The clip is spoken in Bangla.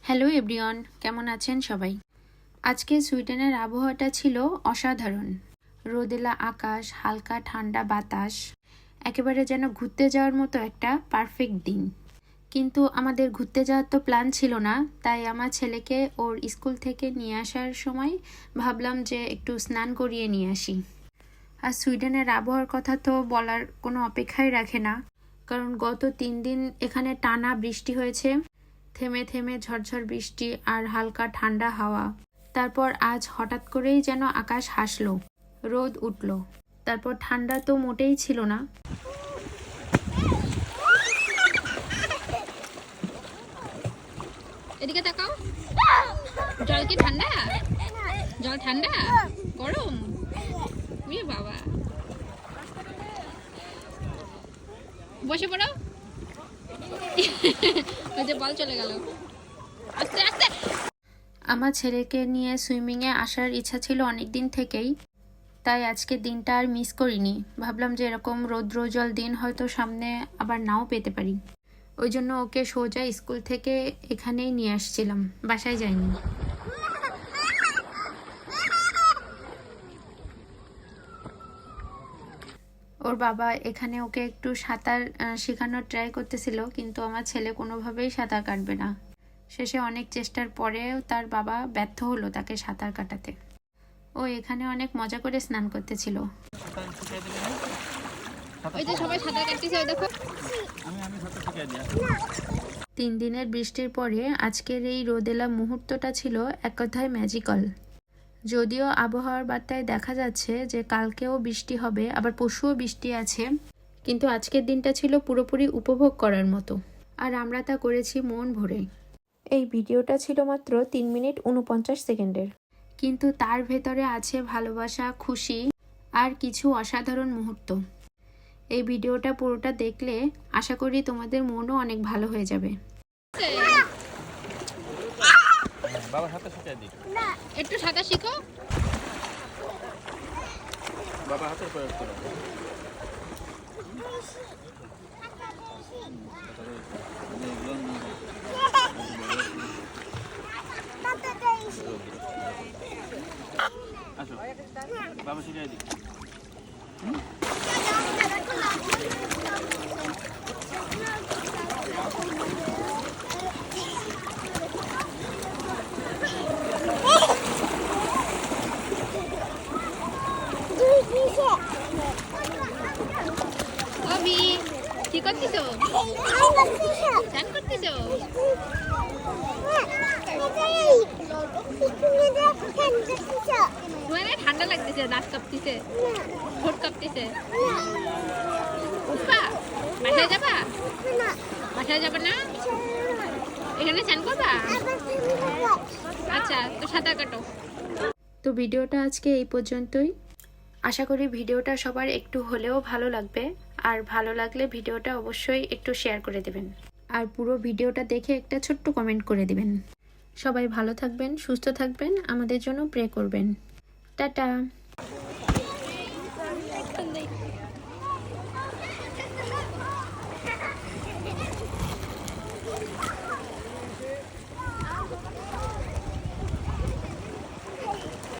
হ্যালো এভরিওয়ান, কেমন আছেন সবাই? আজকে সুইডেনের আবহাওয়াটা ছিল অসাধারণ। রোদেলা আকাশ, হালকা ঠান্ডা বাতাস, একেবারে যেন ঘুরতে যাওয়ার মতো একটা পারফেক্ট দিন। কিন্তু আমাদের ঘুরতে যাওয়ার তো প্ল্যান ছিল না, তাই আমার ছেলেকে ওর স্কুল থেকে নিয়ে আসার সময় ভাবলাম যে একটু স্নান করিয়ে নিয়ে আসি। আর সুইডেনের আবহাওয়ার কথা তো বলার কোনো অপেক্ষাই রাখে না, কারণ গত 3 দিন এখানে টানা বৃষ্টি হয়েছে, থেমে থেমে ঝরঝর বৃষ্টি আর হালকা ঠান্ডা হাওয়া। তারপর আজ হঠাৎ করেই যেন আকাশ হাসলো, রোদ উঠল, তারপর ঠান্ডা তো মোটেই ছিল না। এদিকে তাকাও। জল কি ঠান্ডা? জল ঠান্ডা গরম? উই বাবা, বসে পড়ো। ওই যে বল চলে গেল। আস্তে আস্তে। আমার ছেলেকে নিয়ে সুইমিংয়ে আসার ইচ্ছা ছিল অনেক দিন থেকেই, তাই আজকে দিনটা আর মিস করিনি। ভাবলাম যে এরকম রৌদ্রোজ্জ্বল দিন হয়তো সামনে আবার নাও পেতে পারি, ওই জন্য ওকে সোজা স্কুল থেকে এখানেই নিয়ে আসছিলাম, বাসায় যাইনি। ওর বাবা এখানে ওকে একটু সাঁতার শেখানোর ট্রাই করতেছিল, কিন্তু আমার ছেলে কোনোভাবেই সাঁতার কাটবে না। শেষে অনেক চেষ্টার পরেও তার বাবা ব্যর্থ হলো তাকে সাঁতার কাটাতে। ও এখানে অনেক মজা করে স্নান করতেছিল। ওই যে সবাই সাঁতার কাটতেছে, ওই দেখো। 3 দিনের বৃষ্টির পরে আজকের এই রোদেলা মুহূর্তটা ছিল এক কথায় ম্যাজিক্যাল। যদিও আবহাওয়ার বার্তায় দেখা যাচ্ছে যে কালকেও বৃষ্টি হবে, আবার পরশুও বৃষ্টি আছে, কিন্তু আজকের দিনটা ছিল পুরোপুরি উপভোগ করার মতো, আর আমরা তা করেছি মন ভরে। এই ভিডিওটা ছিল মাত্র 3 মিনিট 49 সেকেন্ডের, কিন্তু তার ভেতরে আছে ভালোবাসা, খুশি আর কিছু অসাধারণ মুহূর্ত। এই ভিডিওটা পুরোটা দেখলে আশা করি তোমাদের মনও অনেক ভালো হয়ে যাবে। একটু সাঁতার শিখো। বাবা হাতের প্রয়োগ করো। আসো বাবা শিখাই দিই। অবি, কি করতেছো? স্নান করতেছো? মানে ঠান্ডা লাগতেছে, দাঁত কাঁপতেছে, ঠোঁট কাঁপতেছে। উঠবা? বাসায় যাবা? বাসায় যাবে না? এখানে স্নান করবা? আচ্ছা, তো সাঁতার কাটো। তো ভিডিওটা আজকে এই পর্যন্তই। আশা করি ভিডিওটা সবার একটু হলেও ভালো লাগবে, আর ভালো লাগলে ভিডিওটা অবশ্যই একটু শেয়ার করে দেবেন, আর পুরো ভিডিওটা দেখে একটা ছোট্ট কমেন্ট করে দিবেন। সবাই ভালো থাকবেন, সুস্থ থাকবেন, আমাদের জন্য প্রে করবেন। টাটা।